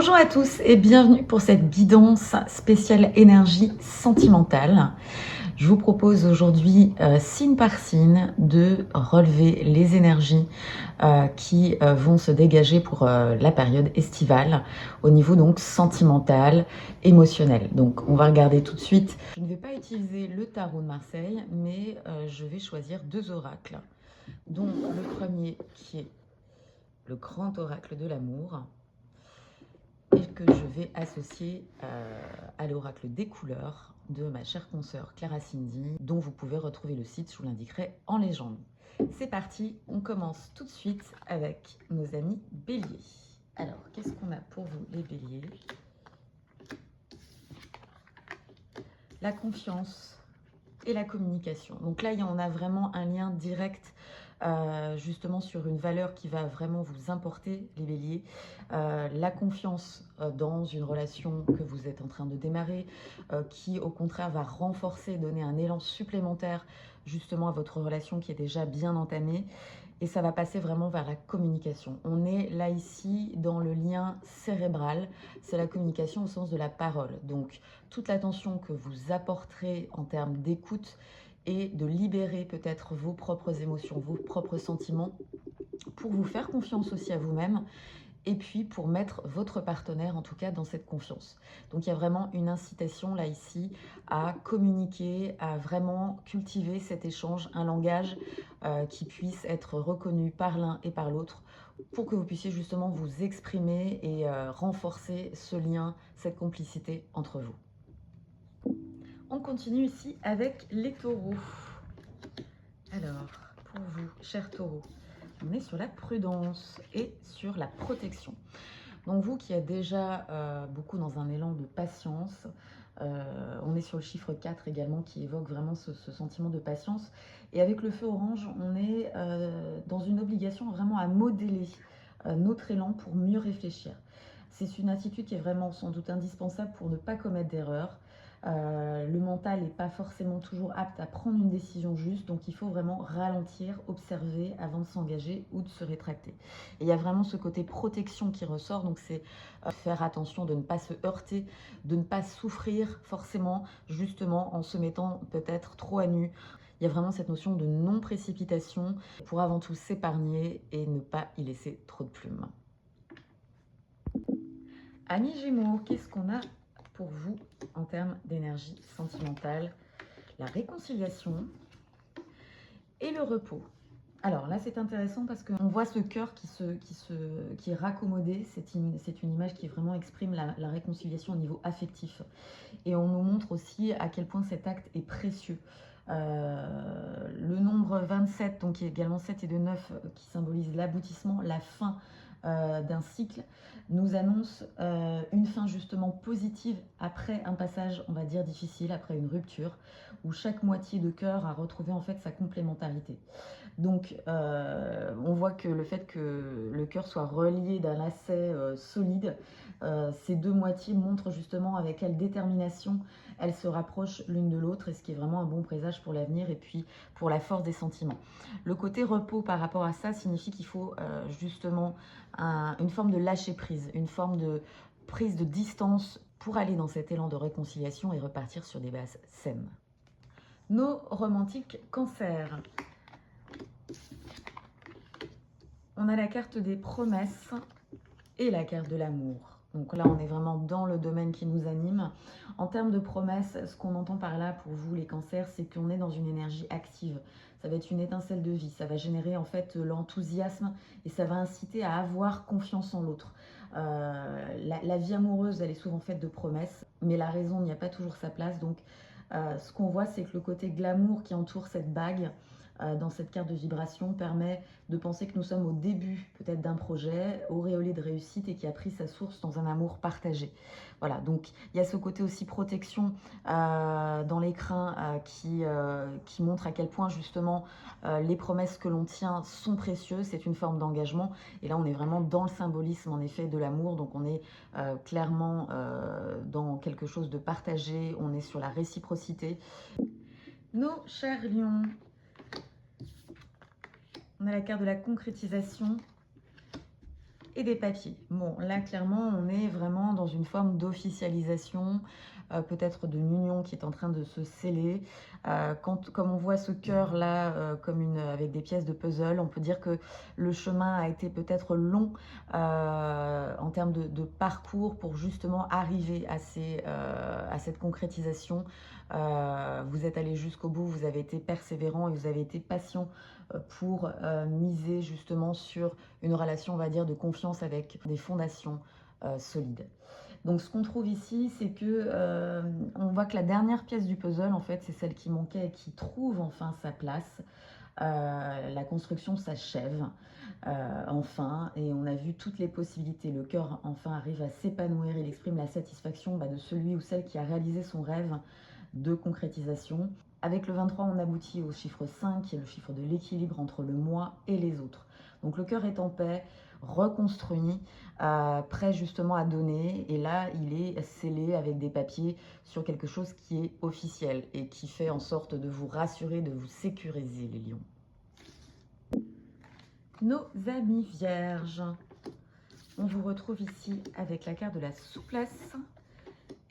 Bonjour à tous et bienvenue pour cette guidance spéciale énergie sentimentale. Je vous propose aujourd'hui, signe par signe, de relever les énergies qui vont se dégager pour la période estivale au niveau donc sentimental, émotionnel. Donc on va regarder tout de suite. Je ne vais pas utiliser le tarot de Marseille, mais je vais choisir deux oracles. Donc le premier qui est le grand oracle de l'amour, et que je vais associer à l'oracle des couleurs de ma chère consoeur Clara Cindy, dont vous pouvez retrouver le site, je vous l'indiquerai en légende. C'est parti, on commence tout de suite avec nos amis béliers. Alors, qu'est-ce qu'on a pour vous les béliers? La confiance et la communication. Donc là, il y en a vraiment un lien direct justement sur une valeur qui va vraiment vous importer, les béliers. La confiance dans une relation que vous êtes en train de démarrer, qui au contraire va renforcer, donner un élan supplémentaire justement à votre relation qui est déjà bien entamée. Et ça va passer vraiment vers la communication. On est là ici dans le lien cérébral, c'est la communication au sens de la parole. Donc toute l'attention que vous apporterez en termes d'écoute et de libérer peut-être vos propres émotions, vos propres sentiments, pour vous faire confiance aussi à vous-même, et puis pour mettre votre partenaire en tout cas dans cette confiance. Donc il y a vraiment une incitation là ici à communiquer, à vraiment cultiver cet échange, un langage qui puisse être reconnu par l'un et par l'autre, pour que vous puissiez justement vous exprimer et renforcer ce lien, cette complicité entre vous. On continue ici avec les taureaux. Alors, pour vous, chers taureaux, on est sur la prudence et sur la protection. Donc vous qui êtes déjà beaucoup dans un élan de patience, on est sur le chiffre 4 également qui évoque vraiment ce sentiment de patience. Et avec le feu orange, on est dans une obligation vraiment à modeler notre élan pour mieux réfléchir. C'est une attitude qui est vraiment sans doute indispensable pour ne pas commettre d'erreurs. Le mental n'est pas forcément toujours apte à prendre une décision juste, donc il faut vraiment ralentir, observer avant de s'engager ou de se rétracter. Et il y a vraiment ce côté protection qui ressort, donc c'est faire attention de ne pas se heurter, de ne pas souffrir forcément, justement en se mettant peut-être trop à nu. Il y a vraiment cette notion de non-précipitation pour avant tout s'épargner et ne pas y laisser trop de plumes. Amis Gémeaux, qu'est-ce qu'on a pour vous en termes d'énergie sentimentale? La réconciliation et le repos. Alors là, c'est intéressant parce qu'on voit ce cœur qui est raccommodé. C'est une image qui vraiment exprime la réconciliation au niveau affectif. Et on nous montre aussi à quel point cet acte est précieux. Le nombre 27, donc qui est également 7 et de 9, qui symbolise l'aboutissement, la fin d'un cycle, nous annonce une fin justement positive après un passage, on va dire, difficile, après une rupture, où chaque moitié de cœur a retrouvé en fait sa complémentarité. Donc on voit que le fait que le cœur soit relié d'un lacet solide, ces deux moitiés montrent justement avec quelle détermination elles se rapprochent l'une de l'autre, et ce qui est vraiment un bon présage pour l'avenir et puis pour la force des sentiments. Le côté repos par rapport à ça signifie qu'il faut justement une forme de lâcher prise, une forme de prise de distance pour aller dans cet élan de réconciliation et repartir sur des bases saines. Nos romantiques cancers. On a la carte des promesses et la carte de l'amour. Donc là, on est vraiment dans le domaine qui nous anime. En termes de promesses, ce qu'on entend par là pour vous, les cancers, c'est qu'on est dans une énergie active. Ça va être une étincelle de vie, ça va générer en fait l'enthousiasme et ça va inciter à avoir confiance en l'autre. La vie amoureuse, elle est souvent faite de promesses, mais la raison n'y a pas toujours sa place. Donc ce qu'on voit, c'est que le côté glamour qui entoure cette bague, dans cette carte de vibration, permet de penser que nous sommes au début peut-être d'un projet auréolé de réussite et qui a pris sa source dans un amour partagé. Voilà, donc il y a ce côté aussi protection dans l'écrin qui montre à quel point justement les promesses que l'on tient sont précieuses, c'est une forme d'engagement. Et là, on est vraiment dans le symbolisme en effet de l'amour, donc on est clairement dans quelque chose de partagé, on est sur la réciprocité. Nos chers lions, on a la carte de la concrétisation et des papiers. Bon, là, clairement, on est vraiment dans une forme d'officialisation, peut-être d'une union qui est en train de se sceller. Comme on voit ce cœur-là, avec des pièces de puzzle, on peut dire que le chemin a été peut-être long en termes de parcours pour justement arriver à cette concrétisation. Vous êtes allé jusqu'au bout, vous avez été persévérant et vous avez été patient pour miser justement sur une relation, on va dire, de confiance avec des fondations solides. Donc ce qu'on trouve ici, c'est que on voit que la dernière pièce du puzzle, en fait, c'est celle qui manquait et qui trouve enfin sa place. La construction s'achève enfin, et on a vu toutes les possibilités. Le cœur enfin arrive à s'épanouir, il exprime la satisfaction de celui ou celle qui a réalisé son rêve de concrétisation. Avec le 23, on aboutit au chiffre 5, qui est le chiffre de l'équilibre entre le moi et les autres. Donc le cœur est en paix, reconstruit, prêt justement à donner. Et là, il est scellé avec des papiers sur quelque chose qui est officiel et qui fait en sorte de vous rassurer, de vous sécuriser, les lions. Nos amis vierges, on vous retrouve ici avec la carte de la souplesse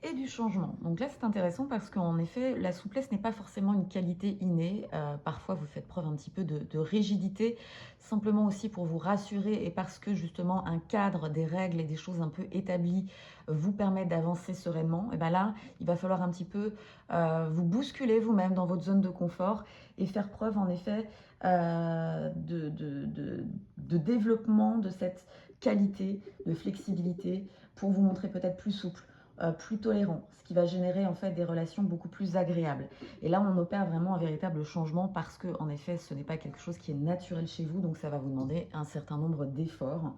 et du changement. Donc là, c'est intéressant parce qu'en effet, la souplesse n'est pas forcément une qualité innée. Parfois, vous faites preuve un petit peu de rigidité, simplement aussi pour vous rassurer et parce que justement un cadre, des règles et des choses un peu établies vous permettent d'avancer sereinement. Et bien là, il va falloir un petit peu vous bousculer vous-même dans votre zone de confort et faire preuve en effet de développement de cette qualité, de flexibilité pour vous montrer peut-être plus souple, plus tolérant, ce qui va générer en fait des relations beaucoup plus agréables. Et là, on opère vraiment un véritable changement parce que, en effet, ce n'est pas quelque chose qui est naturel chez vous, donc ça va vous demander un certain nombre d'efforts,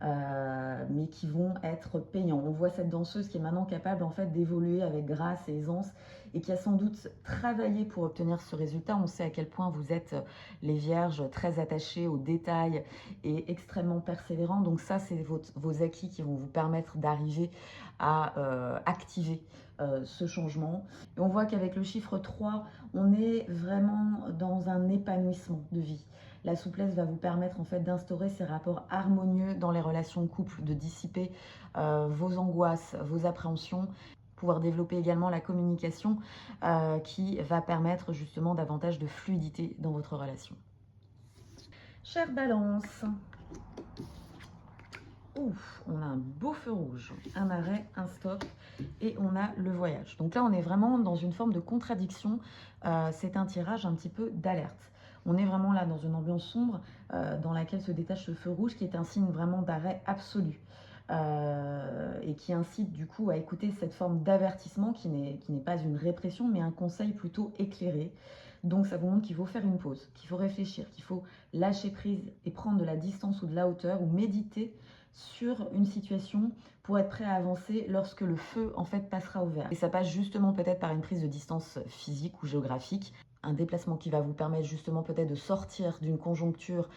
mais qui vont être payants. On voit cette danseuse qui est maintenant capable en fait d'évoluer avec grâce et aisance et qui a sans doute travaillé pour obtenir ce résultat. On sait à quel point vous êtes, les vierges, très attachés aux détails et extrêmement persévérants. Donc ça, c'est vos acquis qui vont vous permettre d'arriver à activer ce changement. Et on voit qu'avec le chiffre 3, on est vraiment dans un épanouissement de vie. La souplesse va vous permettre en fait d'instaurer ces rapports harmonieux dans les relations de couple, de dissiper vos angoisses, vos appréhensions, pouvoir développer également la communication qui va permettre justement davantage de fluidité dans votre relation. Chère Balance, ouf, on a un beau feu rouge, un arrêt, un stop et on a le voyage. Donc là, on est vraiment dans une forme de contradiction. C'est un tirage un petit peu d'alerte. On est vraiment là dans une ambiance sombre dans laquelle se détache ce feu rouge qui est un signe vraiment d'arrêt absolu. Et qui incite du coup à écouter cette forme d'avertissement qui n'est pas une répression mais un conseil plutôt éclairé. Donc ça vous montre qu'il faut faire une pause, qu'il faut réfléchir, qu'il faut lâcher prise et prendre de la distance ou de la hauteur ou méditer sur une situation pour être prêt à avancer lorsque le feu en fait passera au vert. Et ça passe justement peut-être par une prise de distance physique ou géographique, un déplacement qui va vous permettre justement peut-être de sortir d'une conjoncture,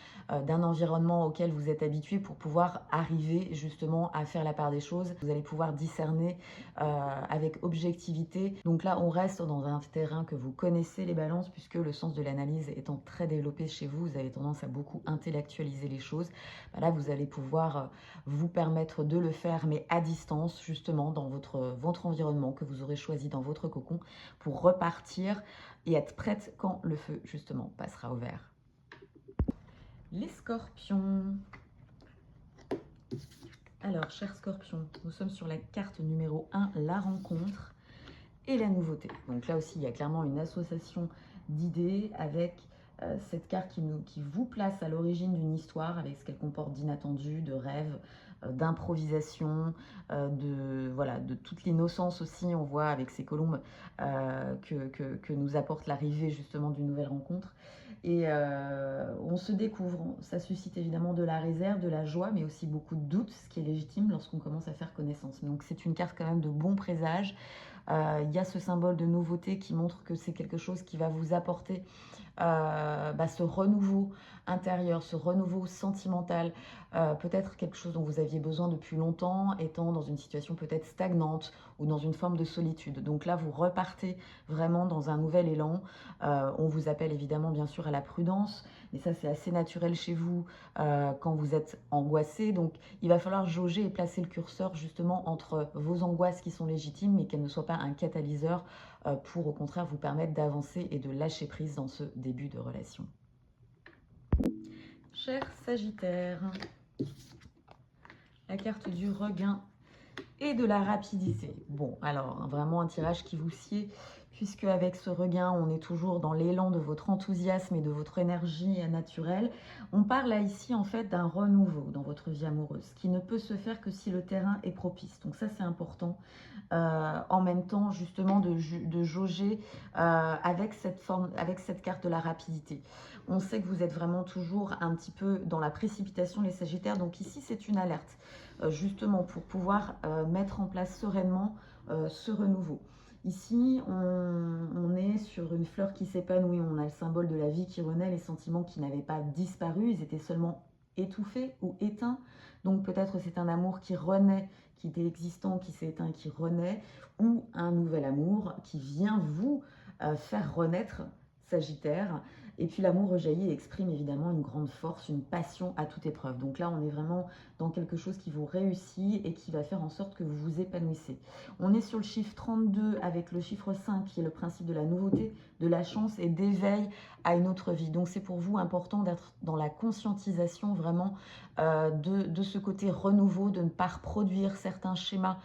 d'un environnement auquel vous êtes habitué pour pouvoir arriver justement à faire la part des choses. Vous allez pouvoir discerner avec objectivité. Donc là, on reste dans un terrain que vous connaissez, les balances, puisque le sens de l'analyse étant très développé chez vous, vous avez tendance à beaucoup intellectualiser les choses. Là, vous allez pouvoir vous permettre de le faire, mais à distance, justement, dans votre environnement que vous aurez choisi dans votre cocon pour repartir et être prête quand le feu, justement, passera au vert. Les scorpions. Alors, chers scorpions, nous sommes sur la carte numéro 1, la rencontre et la nouveauté. Donc là aussi, il y a clairement une association d'idées avec cette carte qui vous place à l'origine d'une histoire avec ce qu'elle comporte d'inattendu, de rêve, d'improvisation, de toute l'innocence aussi. On voit avec ces colombes que nous apporte l'arrivée justement d'une nouvelle rencontre. Et on se découvre, ça suscite évidemment de la réserve, de la joie, mais aussi beaucoup de doutes, ce qui est légitime lorsqu'on commence à faire connaissance. Donc c'est une carte quand même de bon présage. Il y a ce symbole de nouveauté qui montre que c'est quelque chose qui va vous apporter ce renouveau intérieur, ce renouveau sentimental, peut-être quelque chose dont vous aviez besoin depuis longtemps, étant dans une situation peut-être stagnante ou dans une forme de solitude. Donc là, vous repartez vraiment dans un nouvel élan. On vous appelle évidemment bien sûr à la prudence, mais ça c'est assez naturel chez vous quand vous êtes angoissé. Donc il va falloir jauger et placer le curseur justement entre vos angoisses qui sont légitimes, mais qu'elles ne soient pas un catalyseur pour au contraire vous permettre d'avancer et de lâcher prise dans ce début de relation. Cher Sagittaire, la carte du regain et de la rapidité. Bon, alors vraiment un tirage qui vous sied, puisque avec ce regain, on est toujours dans l'élan de votre enthousiasme et de votre énergie naturelle. On parle là ici en fait d'un renouveau dans votre vie amoureuse, qui ne peut se faire que si le terrain est propice. Donc ça c'est important. En même temps justement de jauger avec cette carte de la rapidité. On sait que vous êtes vraiment toujours un petit peu dans la précipitation les Sagittaires, donc ici c'est une alerte justement pour pouvoir mettre en place sereinement ce renouveau. Ici, on est sur une fleur qui s'épanouit, on a le symbole de la vie qui renaît, les sentiments qui n'avaient pas disparu, ils étaient seulement étouffés ou éteints. Donc peut-être c'est un amour qui renaît, qui était existant, qui s'est éteint, qui renaît, ou un nouvel amour qui vient vous faire renaître, Sagittaire. Et puis l'amour rejaillit et exprime évidemment une grande force, une passion à toute épreuve. Donc là, on est vraiment dans quelque chose qui vous réussit et qui va faire en sorte que vous vous épanouissez. On est sur le chiffre 32 avec le chiffre 5 qui est le principe de la nouveauté, de la chance et d'éveil à une autre vie. Donc c'est pour vous important d'être dans la conscientisation vraiment de ce côté renouveau, de ne pas reproduire certains schémas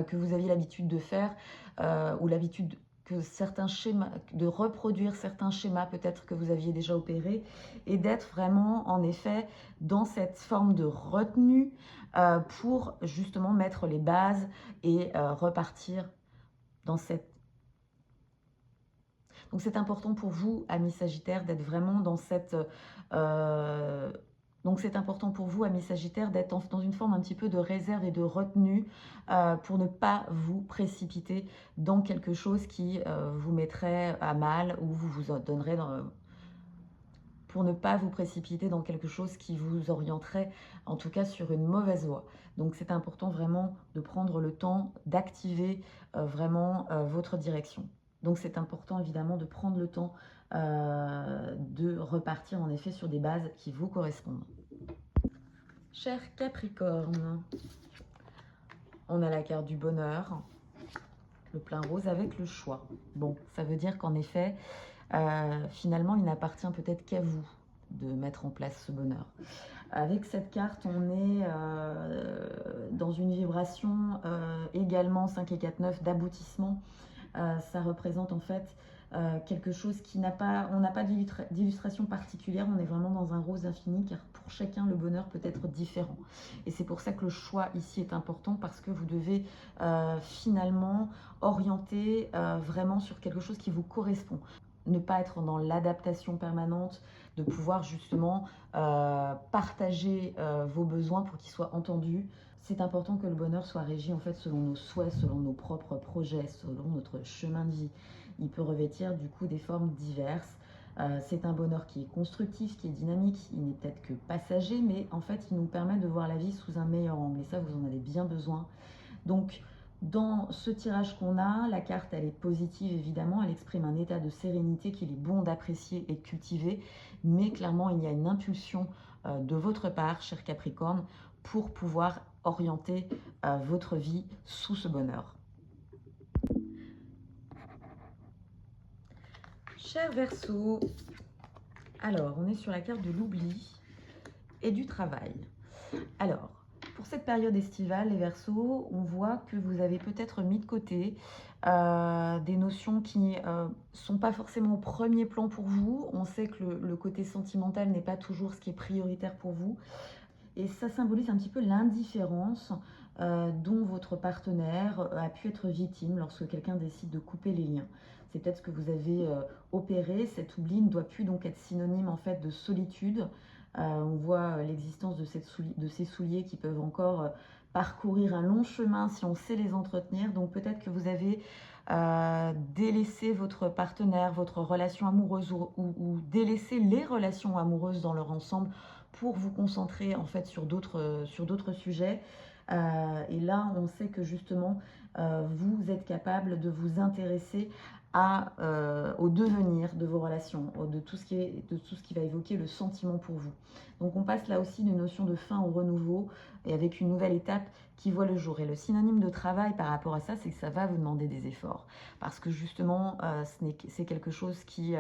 que vous aviez l'habitude de faire ou l'habitude que certains schémas, de reproduire certains schémas peut-être que vous aviez déjà opérés et d'être vraiment en effet dans cette forme de retenue pour justement mettre les bases et repartir dans cette... Donc c'est important pour vous, amis Sagittaires, d'être vraiment dans cette... Donc c'est important pour vous, amis Sagittaires, d'être dans une forme un petit peu de réserve et de retenue pour ne pas vous précipiter dans quelque chose qui vous mettrait à mal ou vous donnerait pour ne pas vous précipiter dans quelque chose qui vous orienterait en tout cas sur une mauvaise voie. Donc c'est important vraiment de prendre le temps d'activer vraiment votre direction. Donc c'est important évidemment de prendre le temps de repartir en effet sur des bases qui vous correspondent. Cher Capricorne, on a la carte du bonheur, le plein rose avec le choix. Bon, ça veut dire qu'en effet, finalement, il n'appartient peut-être qu'à vous de mettre en place ce bonheur. Avec cette carte, on est dans une vibration également 5 et 4, 9 d'aboutissement. Ça représente en fait quelque chose qui n'a pas, on n'a pas d'illustration particulière, on est vraiment dans un rose infini car pour chacun le bonheur peut être différent. Et c'est pour ça que le choix ici est important parce que vous devez finalement orienter vraiment sur quelque chose qui vous correspond. Ne pas être dans l'adaptation permanente, de pouvoir justement partager vos besoins pour qu'ils soient entendus. C'est important que le bonheur soit régi en fait selon nos souhaits, selon nos propres projets, selon notre chemin de vie. Il peut revêtir du coup des formes diverses. C'est un bonheur qui est constructif, qui est dynamique, il n'est peut-être que passager, mais en fait il nous permet de voir la vie sous un meilleur angle et ça vous en avez bien besoin. Donc dans ce tirage qu'on a, la carte elle est positive évidemment, elle exprime un état de sérénité qu'il est bon d'apprécier et de cultiver, mais clairement il y a une impulsion de votre part, cher Capricorne, pour pouvoir orienter votre vie sous ce bonheur. Cher Verseau, alors on est sur la carte de l'oubli et du travail. Alors, pour cette période estivale, les Verseaux, on voit que vous avez peut-être mis de côté des notions qui ne sont pas forcément au premier plan pour vous. On sait que le côté sentimental n'est pas toujours ce qui est prioritaire pour vous. Et ça symbolise un petit peu l'indifférence dont votre partenaire a pu être victime lorsque quelqu'un décide de couper les liens. C'est peut-être ce que vous avez opéré. Cet oubli ne doit plus donc être synonyme en fait de solitude. On voit l'existence de ces souliers qui peuvent encore parcourir un long chemin si on sait les entretenir. Donc peut-être que vous avez délaisser votre partenaire, votre relation amoureuse ou délaisser les relations amoureuses dans leur ensemble pour vous concentrer en fait sur d'autres sujets. Et là, on sait que justement, vous êtes capable de vous intéresser au devenir de vos relations, de tout ce qui va évoquer le sentiment pour vous. Donc on passe là aussi d'une notion de fin au renouveau et avec une nouvelle étape qui voit le jour. Et le synonyme de travail par rapport à ça, c'est que ça va vous demander des efforts. Parce que justement, c'est quelque chose qui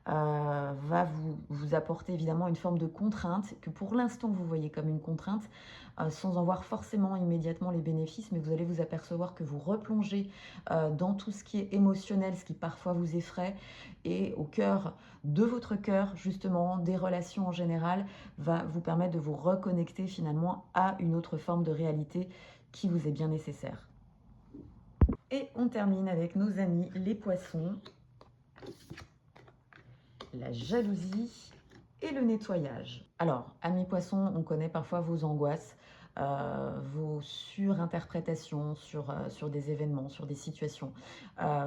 va vous apporter évidemment une forme de contrainte, que pour l'instant vous voyez comme une contrainte, sans en voir forcément immédiatement les bénéfices, mais vous allez vous apercevoir que vous replongez dans tout ce qui est émotionnel, ce qui parfois vous effraie, et au cœur de votre cœur, justement, des relations en général, va vous permettre de vous reconnecter finalement à une autre forme de réalité qui vous est bien nécessaire. Et on termine avec nos amis les poissons, la jalousie et le nettoyage. Alors, amis poissons, on connaît parfois vos angoisses, vos surinterprétations sur des événements, sur des situations,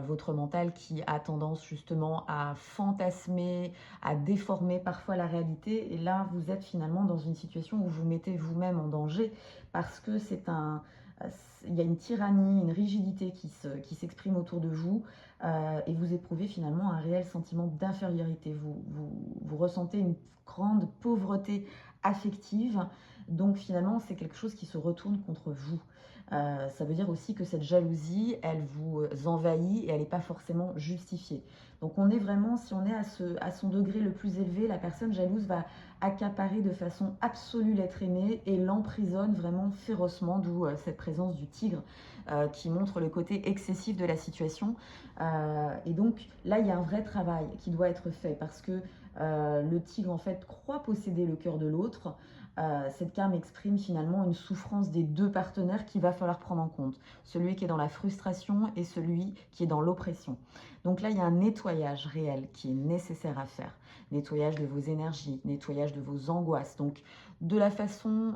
votre mental qui a tendance justement à fantasmer, à déformer parfois la réalité. Et là, vous êtes finalement dans une situation où vous mettez vous-même en danger parce que il y a une tyrannie, une rigidité qui s'exprime autour de vous et vous éprouvez finalement un réel sentiment d'infériorité. Vous ressentez une grande pauvreté affective. Donc finalement, c'est quelque chose qui se retourne contre vous. Ça veut dire aussi que cette jalousie, elle vous envahit et elle n'est pas forcément justifiée. Donc on est vraiment, si on est à son degré le plus élevé, la personne jalouse va accaparer de façon absolue l'être aimé et l'emprisonne vraiment férocement, d'où cette présence du tigre qui montre le côté excessif de la situation. Et donc là, il y a un vrai travail qui doit être fait parce que le tigre en fait croit posséder le cœur de l'autre. Cette carte exprime finalement une souffrance des deux partenaires qu'il va falloir prendre en compte. Celui qui est dans la frustration et celui qui est dans l'oppression. Donc là, il y a un nettoyage réel qui est nécessaire à faire. Nettoyage de vos énergies, nettoyage de vos angoisses. Donc de la façon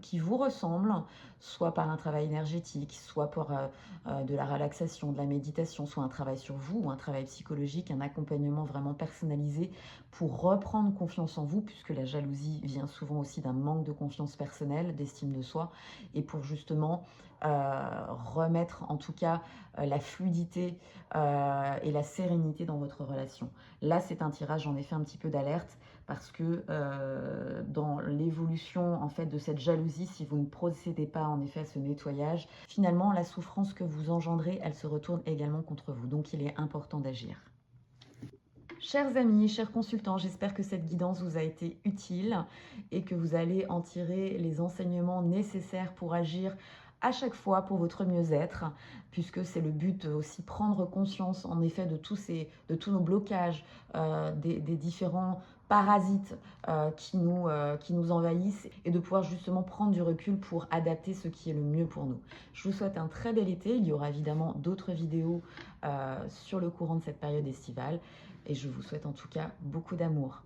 qui vous ressemble, soit par un travail énergétique, soit par de la relaxation, de la méditation, soit un travail sur vous, ou un travail psychologique, un accompagnement vraiment personnalisé pour reprendre confiance en vous, puisque la jalousie vient souvent aussi d'un manque de confiance personnelle, d'estime de soi, et pour justement remettre en tout cas la fluidité et la sérénité dans votre relation. Là, c'est un tirage en effet un petit peu d'alerte parce que dans l'évolution en fait de cette jalousie, si vous ne procédez pas en effet à ce nettoyage, finalement la souffrance que vous engendrez, elle se retourne également contre vous. Donc il est important d'agir. Chers amis, chers consultants, j'espère que cette guidance vous a été utile et que vous allez en tirer les enseignements nécessaires pour agir à chaque fois pour votre mieux-être, puisque c'est le but aussi, prendre conscience en effet de tous nos blocages, des différents parasites qui nous envahissent et de pouvoir justement prendre du recul pour adapter ce qui est le mieux pour nous. Je vous souhaite un très bel été. Il y aura évidemment d'autres vidéos sur le courant de cette période estivale et je vous souhaite en tout cas beaucoup d'amour.